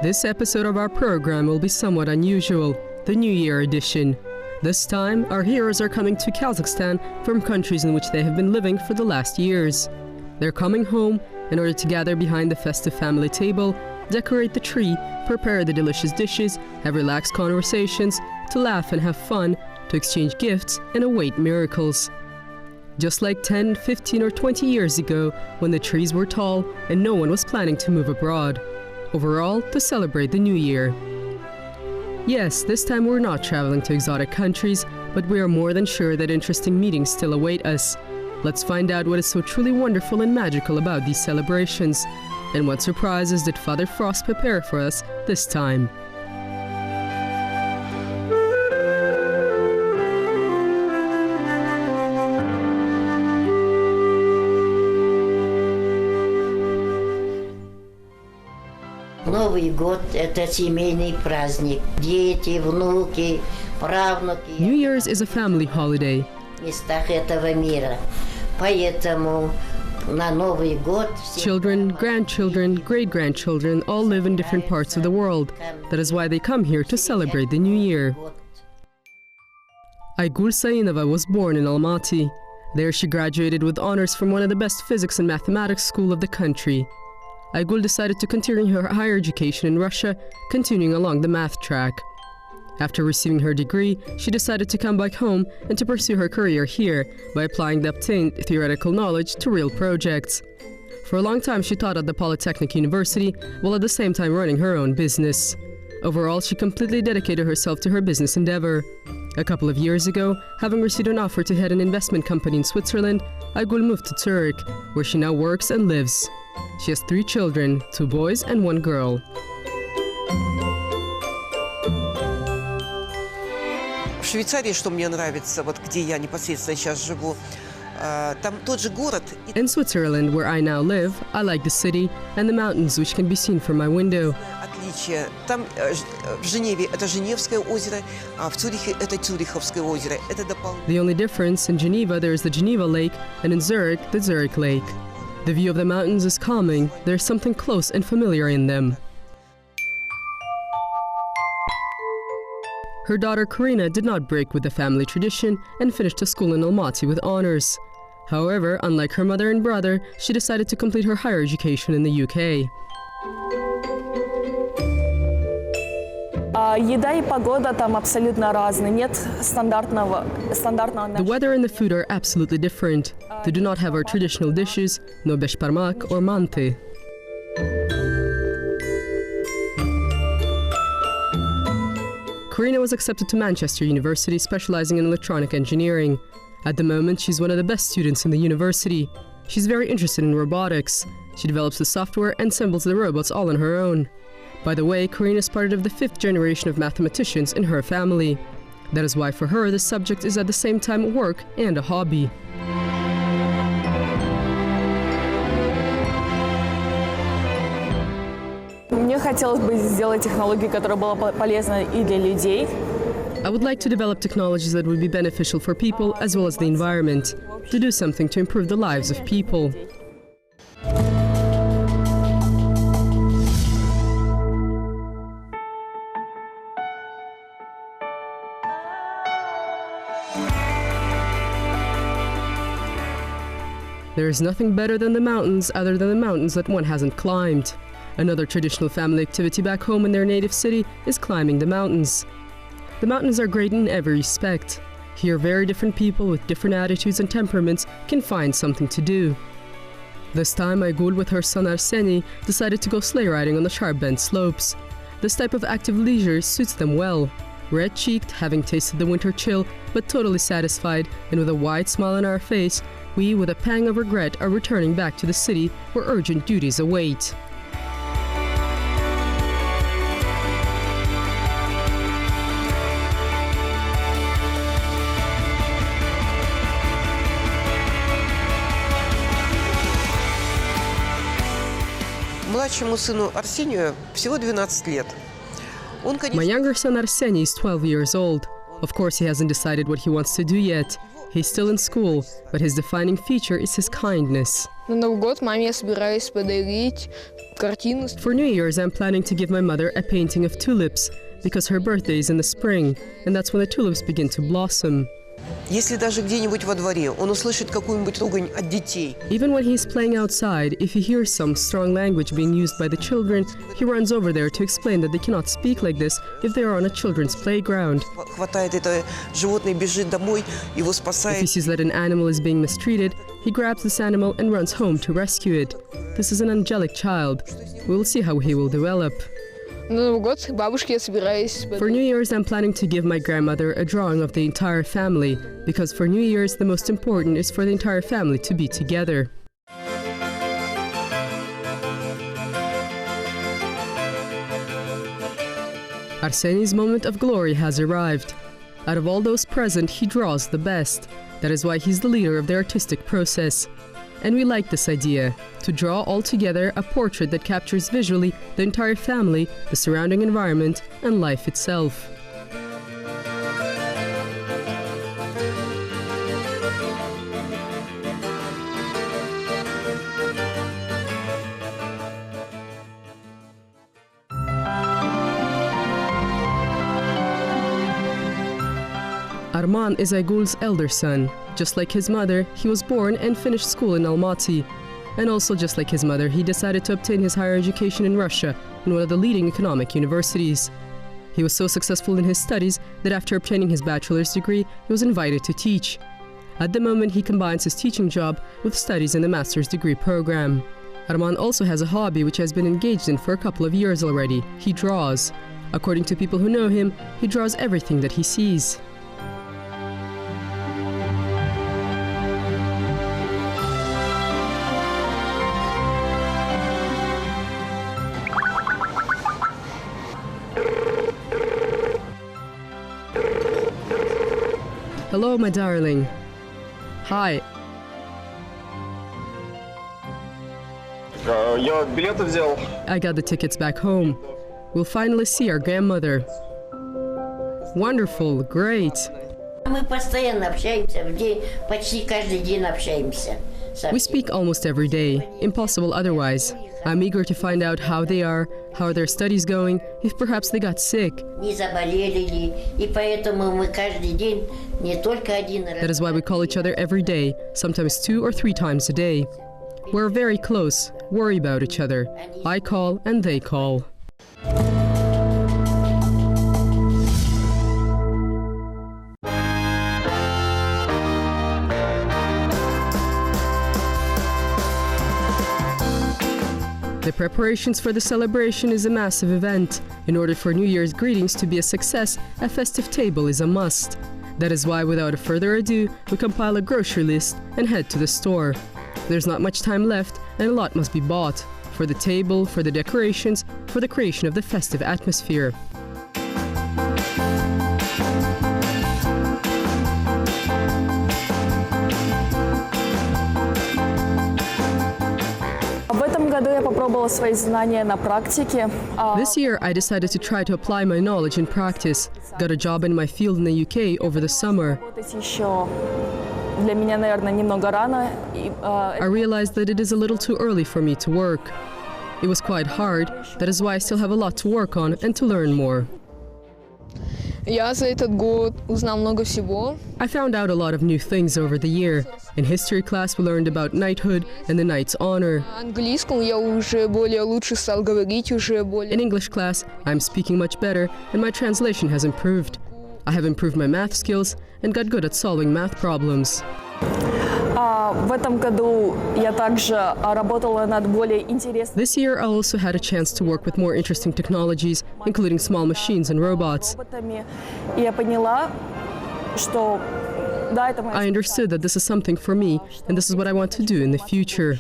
This episode of our program will be somewhat unusual, the New Year edition. This time, our heroes are coming to Kazakhstan from countries in which they have been living for the last years. They're coming home in order to gather behind the festive family table, decorate the tree, prepare the delicious dishes, have relaxed conversations, to laugh and have fun, to exchange gifts and await miracles. Just like 10, 15 or 20 years ago, when the trees were tall and no one was planning to move abroad. Overall, to celebrate the new year. Yes, this time we're not traveling to exotic countries, but we are more than sure that interesting meetings still await us. Let's find out what is so truly wonderful and magical about these celebrations, and what surprises did Father Frost prepare for us this time. Новый год – это семейный праздник. Дети, внуки, правнуки. New Year's is a family holiday. В местах этого мира. Поэтому на Новый год Children, grandchildren, great-grandchildren all live in different parts of the world. That is why they come here to celebrate the new year. Aigul Sainova was born in Almaty. There she graduated with honors from one of the best physics and mathematics schools of the country. Aigul decided to continue her higher education in Russia, continuing along the math track. After receiving her degree, she decided to come back home and to pursue her career here by applying the obtained theoretical knowledge to real projects. For a long time, she taught at the Polytechnic University, while at the same time running her own business. Overall, she completely dedicated herself to her business endeavor. A couple of years ago, having received an offer to head an investment company in Switzerland, Aigul moved to Zurich, where she now works and lives. She has 3 children, 2 boys and 1 girl. В Швейцарии, что мне нравится, вот где я непосредственно сейчас живу, там тот же город. In Switzerland, where I now live, I like the city and the mountains which can be seen from my window. Отличие. Там в Женеве это Женевское озеро, а в Цюрихе это Цюриховское озеро. Это дополнительно. The only difference, in Geneva there is the Geneva Lake, and in Zurich, the Zurich Lake. The view of the mountains is calming. There's something close and familiar in them. Her daughter Karina did not break with the family tradition and finished a school in Almaty with honors. However, unlike her mother and brother, she decided to complete her higher education in the UK. Еда и погода там абсолютно разные. Нет стандартного. The weather and the food are absolutely different. They do not have our traditional dishes, no beshparmak or manti. Karina was accepted to Manchester University, specializing in electronic engineering. At the moment, she's one of the best students in the university. She's very interested in robotics. She develops the software and assembles the robots all on her own. By the way, Karina is part of the 5th generation of mathematicians in her family. That is why for her, the subject is at the same time work and a hobby. Мне хотелось бы сделать технологию, которая была полезна и для людей. I would like to develop technologies that would be beneficial for people as well as the environment, to do something to improve the lives of people. There is nothing better than the mountains other than the mountains that one hasn't climbed. Another traditional family activity back home in their native city is climbing the mountains. The mountains are great in every respect. Here, very different people with different attitudes and temperaments can find something to do. This time, Aigul with her son Arseny decided to go sleigh riding on the sharp bent slopes. This type of active leisure suits them well. Red-cheeked, having tasted the winter chill, but totally satisfied, and with a wide smile on our face, we, with a pang of regret, are returning back to the city where urgent duties await. Младшему сыну Арсению всего 12 лет. My younger son Arseny is 12 years old. Of course, he hasn't decided what he wants to do yet. He's still in school, but his defining feature is his kindness. На Новый год маме я собираюсь подарить картину. For New Year's, I'm planning to give my mother a painting of tulips because her birthday is in the spring, and that's when the tulips begin to blossom. Если даже где-нибудь во дворе он услышит какую-нибудь ругань от детей, Even when he's playing outside, if he hears some strong language being used by the children, he runs over there to explain that they cannot speak like this if they are on a children's playground. хватает это животное, бежит домой, его If he спасает. sees that an animal is being mistreated, he grabs this animal and runs home to rescue it. This is an angelic child. We will see how he will develop. На Новый год бабушке я собираюсь. For New Year's, I'm planning to give my grandmother a drawing of the entire family, because for New Year's, the most important is for the entire family to be together. Arseny's moment of glory has arrived. Out of all those present, he draws the best. That is why he's the leader of the artistic process. And we like this idea, to draw all together a portrait that captures visually the entire family, the surrounding environment, and life itself. Arman is Aigul's elder son. Just like his mother, he was born and finished school in Almaty. And also just like his mother, he decided to obtain his higher education in Russia, in one of the leading economic universities. He was so successful in his studies that after obtaining his bachelor's degree, he was invited to teach. At the moment, he combines his teaching job with studies in the master's degree program. Arman also has a hobby which has been engaged in for a couple of years already. He draws. According to people who know him, he draws everything that he sees. Hello, my darling. Hi. Я билеты взял. I got the tickets back home. We'll finally see our grandmother. Wonderful, great. Мы постоянно общаемся, в день, почти каждый день общаемся. We speak almost every day. Impossible otherwise. I'm eager to find out how they are their studies going, if perhaps they got sick. Не заболели ли, и поэтому мы каждый день не только один раз. That is why we call each other every day, sometimes 2 or 3 times a day. We're very close, worry about each other. I call and they call. The preparations for the celebration is a massive event. In order for New Year's greetings to be a success, a festive table is a must. That is why, without further ado, we compile a grocery list and head to the store. There's not much time left, and a lot must be bought. For the table, for the decorations, for the creation of the festive atmosphere. This year, I decided to try to apply my knowledge in practice. Got a job in my field in the UK over the summer. I realized that it is a little too early for me to work. It was quite hard. That is why I still have a lot to work on and to learn more. Я за этот год узнал много всего. I found out a lot of new things over the year. In history class, we learned about knighthood and the knight's honor. На английском я уже лучше стал говорить, уже более. In English class, I'm speaking much better and my translation has improved. I have improved my math skills and got good at solving math problems. This year, I also had a chance to work with more interesting technologies, including small machines and robots. I understood that this is something for me, and this is what I want to do in the future.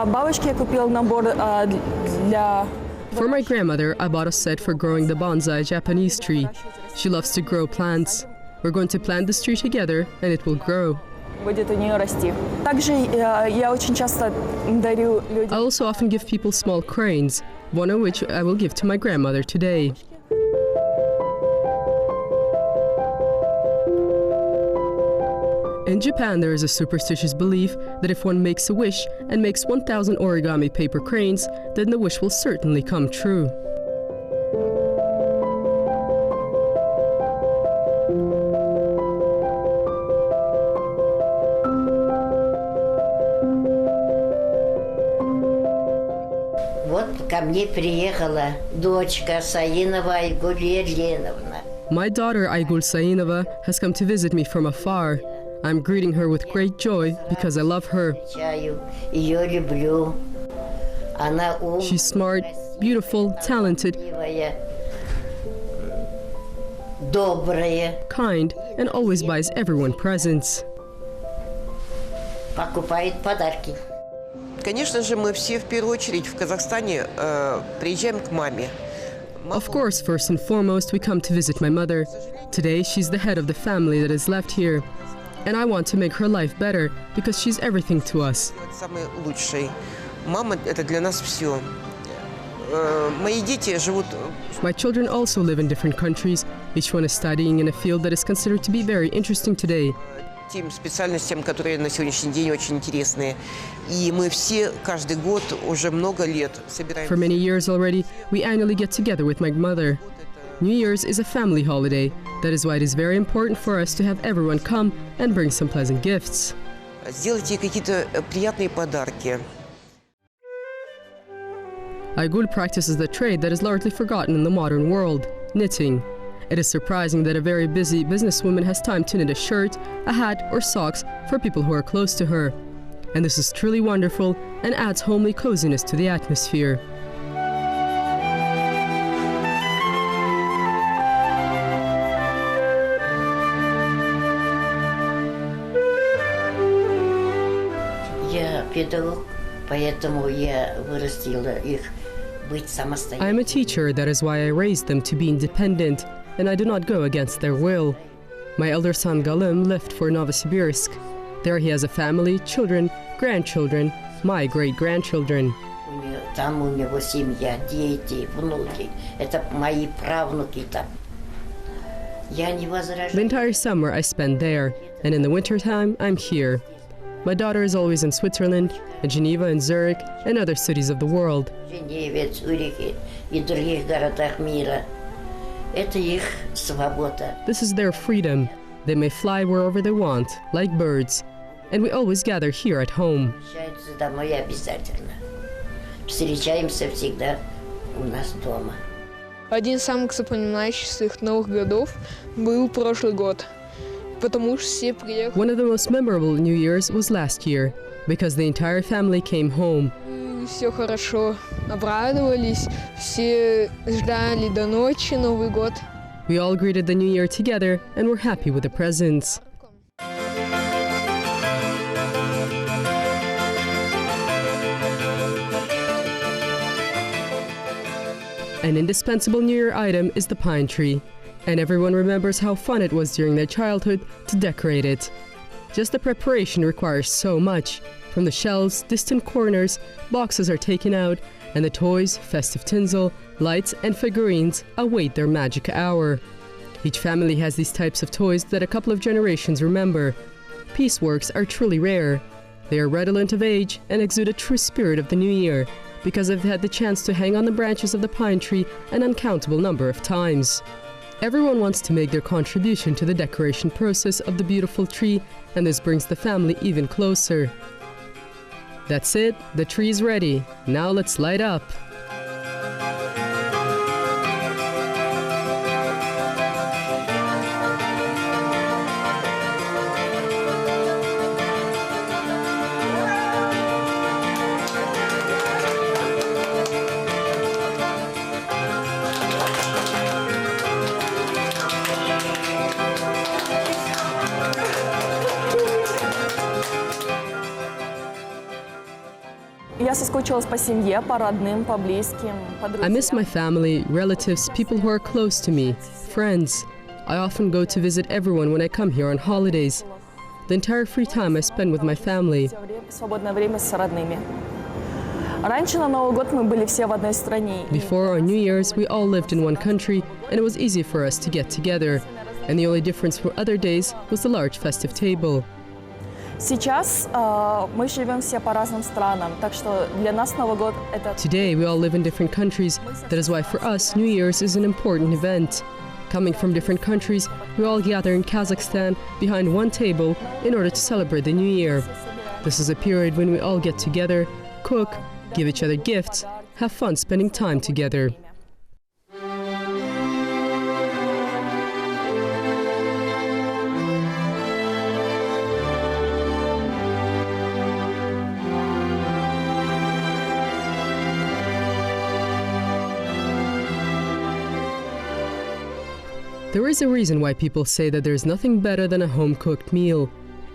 бабушке я купил набор для... For my grandmother, I bought a set for growing the bonsai Japanese tree. She loves to grow plants. We're going to plant this tree together and it will grow. Будет у нее расти. Также я очень часто дарю I людям... also often give people small cranes, one of which I will give to my grandmother today. In Japan, there is a superstitious belief that if one makes a wish and makes 1,000 origami paper cranes, then the wish will certainly come true. Вот ко мне приехала дочка Саинова Aigul Sainova. My daughter Aigul Sainova has come to visit me from afar. I'm greeting her with great joy because I love her. Ее люблю. Она умная, She's smart, beautiful, talented, красивая, добрая. kind, and always buys everyone presents. Покупает подарки. Конечно же, мы все в первую очередь в Казахстане приезжаем к маме. Of course, first and foremost, we come to visit my mother. Today, she's the head of the family that is left here. And I want to make her life better because she's everything to us. Самый лучший. Мама – это для нас все. Мои дети живут My children also live in different countries. Each one is studying in a field that is considered to be very interesting today. тем специальностям, которые на сегодняшний день очень интересные. И мы все каждый год уже много лет собираемся. For many years already, we annually get together with my mother. New Year's is a family holiday. That is why it is very important for us to have everyone come and bring some pleasant gifts. Сделайте какие-то приятные подарки. Aigul practices the trade that is largely forgotten in the modern world, knitting. It is surprising that a very busy businesswoman has time to knit a shirt, a hat, or socks for people who are close to her. And this is truly wonderful and adds homely coziness to the atmosphere. Я педагог, поэтому я вырастила их быть самостоятельными. I am a teacher, that is why I raised them to be independent, and I do not go against their will. My elder son Galim left for Novosibirsk. There he has a family, children, grandchildren, my great-grandchildren. Там у него семья, дети, внуки. Это мои правнуки там. Я не The возражаю. entire summer I spend there, and in the wintertime I'm here. My daughter is always in Switzerland, in Geneva and Zurich, and other cities of the world. В Женеве, Цюрихе и других городах мира. Это их свобода. This is their freedom. They may fly wherever they want, like birds. And we always gather here at home. Возвращаются домой обязательно. Встречаемся всегда у нас дома. Один из самых запоминающихся Новых годов был прошлый год, потому что все приехали. One of the most memorable New Year's was last year, because the entire family came home. Все хорошо, обрадовались, все ждали до ночи Новый год. We all greeted the New Year together and were happy with the presents. An indispensable New Year item is the pine tree, and everyone remembers how fun it was during their childhood to decorate it. Just the preparation requires so much. From the shelves, distant corners, boxes are taken out, and the toys, festive tinsel, lights, and figurines await their magic hour. Each family has these types of toys that a couple of generations remember. Pieceworks are truly rare. They are redolent of age and exude a true spirit of the new year, because they've had the chance to hang on the branches of the pine tree an uncountable number of times. Everyone wants to make their contribution to the decoration process of the beautiful tree, and this brings the family even closer. That's it, the tree is ready. Now let's light up. Я Я соскучилась по семье, по родным, по близким, по I miss друзьям. my family, relatives, people who are close to me, friends. I often go to visit everyone when I come here on holidays. The entire free time I spend with my family. Свободное время с родными. Раньше на Новый год мы были все в одной стране. Before on New Year's, we all lived in one country, and it was easy for us to get together. And the only difference from other days was the large festive table. Сейчас мы живем все по разным странам, так что для нас Новый год это... Today, we all live in different countries. That is why for us, New Year's is an important event. Coming from different countries, we all gather in Kazakhstan behind one table in order to celebrate the New Year. This is a period when we all get together, cook, give each other gifts, have fun spending time together. There is a reason why people say that there is nothing better than a home-cooked meal.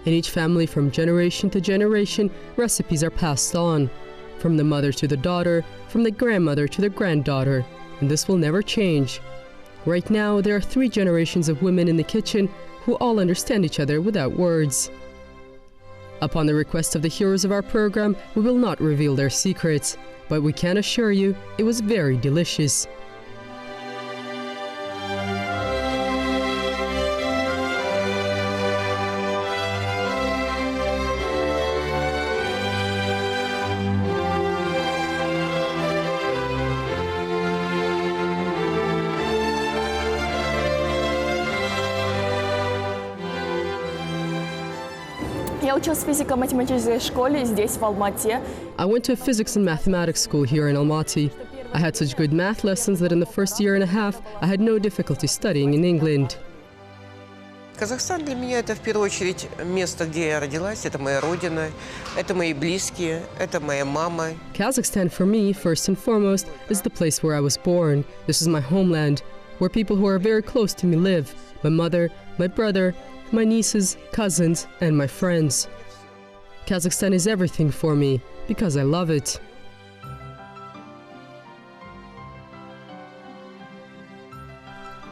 In each family, from generation to generation, recipes are passed on. From the mother to the daughter, from the grandmother to the granddaughter, and this will never change. Right now, there are 3 generations of women in the kitchen who all understand each other without words. Upon the request of the heroes of our program, we will not reveal their secrets, but we can assure you it was very delicious. Я училась в физико-математической школе здесь, в Алмате. I went to a physics and mathematics school here in Almaty. I had such good math lessons that in the first year and a half, I had no difficulty studying in England. Казахстан для меня это в первую очередь место, где я родилась, это моя родина, это мои близкие, это моя мама. Kazakhstan for me, first and foremost, is the place where I was born. This is my homeland, where people who are very close to me live. My mother, my brother, my nieces, cousins, and my friends. Kazakhstan is everything for me, because I love it.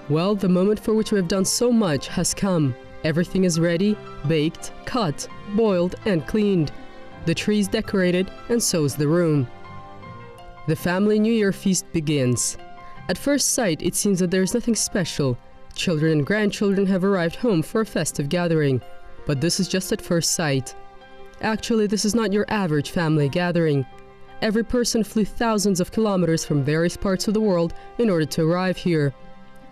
Well, the moment for which we have done so much has come. Everything is ready, baked, cut, boiled, and cleaned. The tree is decorated, and so is the room. The family New Year feast begins. At first sight, it seems that there is nothing special. Children and grandchildren have arrived home for a festive gathering. But this is just at first sight. Actually, this is not your average family gathering. Every person flew thousands of kilometers from various parts of the world in order to arrive here.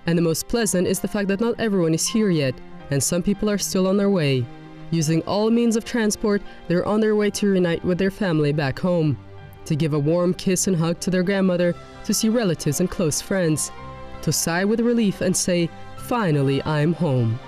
And the most pleasant is the fact that not everyone is here yet, and some people are still on their way. Using all means of transport, they're on their way to reunite with their family back home, to give a warm kiss and hug to their grandmother, to see relatives and close friends, to sigh with relief and say, "Finally, I'm home."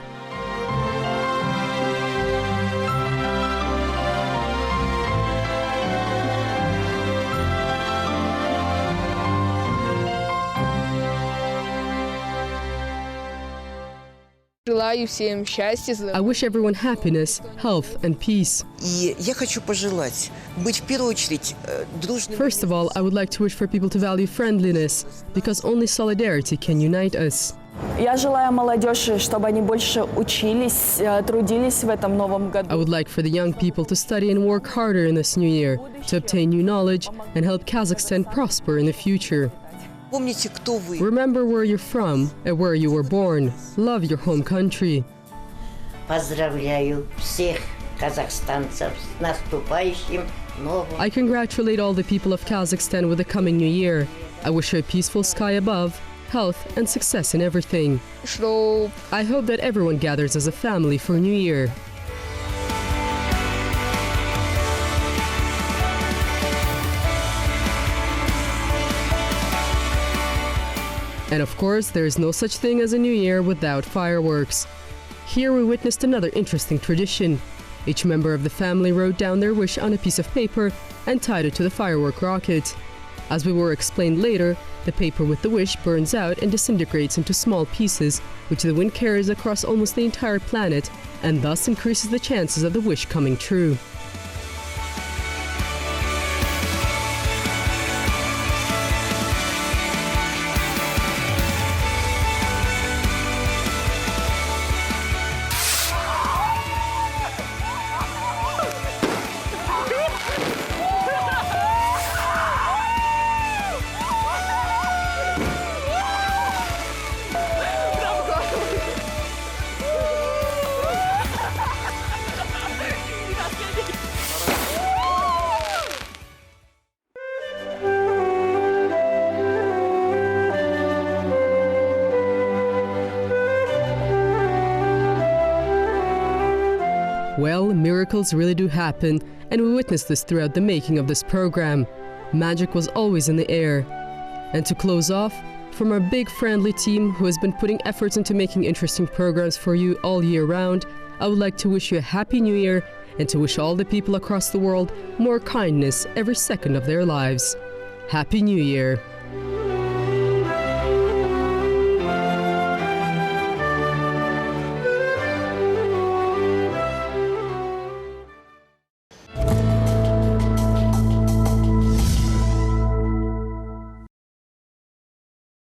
Желаю всем счастья, I здоровья. wish everyone happiness, health, and peace. И я хочу пожелать быть в первую очередь дружным. First of all, I would like to wish for people to value friendliness, because only solidarity can unite us. Я желаю молодежи, чтобы они больше учились, трудились в этом новом I году. would like for the young people to study and work harder in this new year, to obtain new knowledge and help Kazakhstan prosper in the future. Помните, кто вы. Remember where you're from and where you were born. Love your home country. Поздравляю всех казахстанцев с наступающим новым. I congratulate all the people of Kazakhstan with the coming new year. I wish you a peaceful sky above, health and success in everything. Что I hope that everyone gathers as a family for New Year. And of course, there is no such thing as a New Year without fireworks. Here we witnessed another interesting tradition. Each member of the family wrote down their wish on a piece of paper and tied it to the firework rocket. As we were explained later, the paper with the wish burns out and disintegrates into small pieces, which the wind carries across almost the entire planet, and thus increases the chances of the wish coming true. Well, miracles really do happen, and we witnessed this throughout the making of this program. Magic was always in the air. And to close off, from our big friendly team who has been putting efforts into making interesting programs for you all year round, I would like to wish you a Happy New Year and to wish all the people across the world more kindness every second of their lives. Happy New Year!